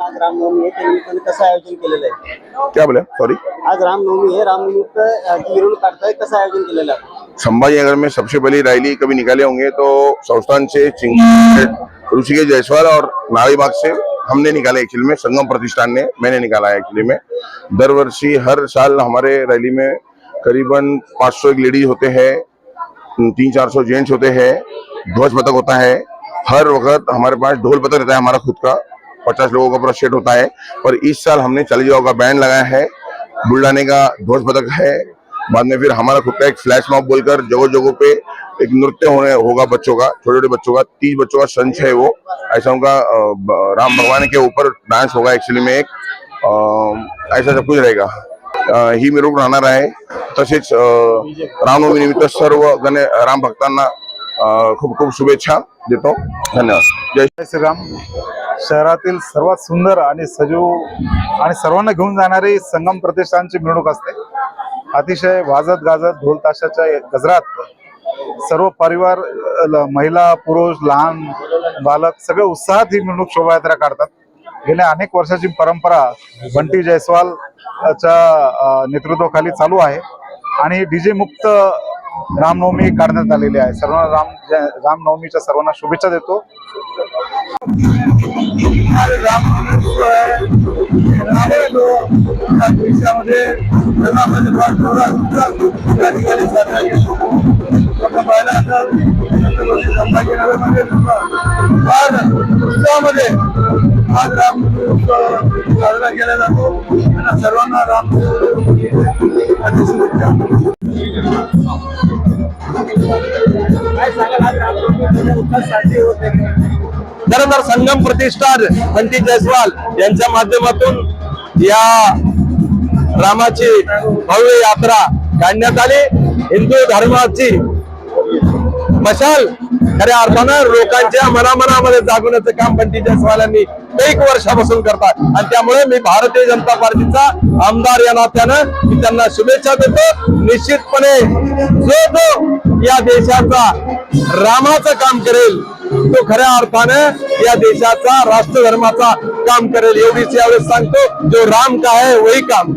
आज रामनवमी आहे त्या निमित्ताने कसं आयोजन केलेलं आहे? क्या बोले सॉरी। आज रामनवमी है, रामनिमित्त मिरवणूक काढताय, कसं आयोजन केलेलं आहे? संभाजीनगर में सबसे पहली रैली कभी निकाले होंगे तो संस्थान से ऋषिकेश जायसवाल और नारीबाग से हमने निकाला एक्चुअली में, संगम प्रतिष्ठान ने, मैंने निकाला है एक्चुअली में। दरवर्षी हर साल हमारे रैली में करीबन 500 एक लेडीज होते हैं, 300-400 जेंट्स होते हैं, ध्वज पथक होता है। हर वक्त हमारे पास ढोल पथक रहता है हमारा खुद का, 50 लोगों का पूरा सेट होता है। और इस साल हमने 40 लोगों का बैंड लगाया है, बुलडाने का ध्वज पथक है। बाद में फिर हमारा खुद का एक फ्लैश मॉब बोलकर जगह जगह पे एक नृत्य होगा बच्चों का, छोटे छोटे बच्चों का, 30 बच्चों का संच है वो, ऐसा उनका राम भगवान के ऊपर डांस होगा एक्चुअली में एक, ऐसा सब कुछ रहेगा। ही मिरवणूक राहणार आहे। तसेच रामनवमी निमित्त सर्व राम भक्तांना खूप खूप शुभेच्छा देतो। धन्यवाद। जय श्रीराम। शहरातील सर्वात सुंदर आणि सजीव आणि सर्वांना घेऊन जाणारी संगम प्रतिष्ठानची मिरवणूक असते। अतिशय वाजत गाजत ढोल ताशाच्या गजरात सर्व परिवार, महिला पुरुष लहान बालक सगळे उत्साहात ही मिरवणूक शोभायात्रा काढतात। गेल्या अनेक वर्षाची परंपरा बंटी जयस्वालच्या नेतृत्वाखाली चालू आहे आणि डीजे मुक्त रामनवमी काढण्यात आलेली आहे। सर्व रामनवमीच्या सर्वांना शुभेच्छा देतो। आज राम साजरा केला जातो आणि सर्वांना राम खरं तर संगम प्रतिष्ठान बंटी जयस्वाल यांच्या माध्यमातून या रामाची भव्य यात्रा काढण्यात आली। हिंदू धर्माची मशाल खऱ्या अर्थानं लोकांच्या मनामध्ये जागवण्याचं काम बंटी जयस्वाल यांनी एक वर्षापासून करतात आणि त्यामुळे मी भारतीय जनता पार्टीचा आमदार या नात्यानं मी त्यांना शुभेच्छा देतो। निश्चितपणे जो या देशाचा रामाचं काम करेल तो खऱ्या अर्थानं या देशाचा राष्ट्र धर्माचा काम करेल, एवढीच यावेळेस सांगतो। जो राम का है वही काम।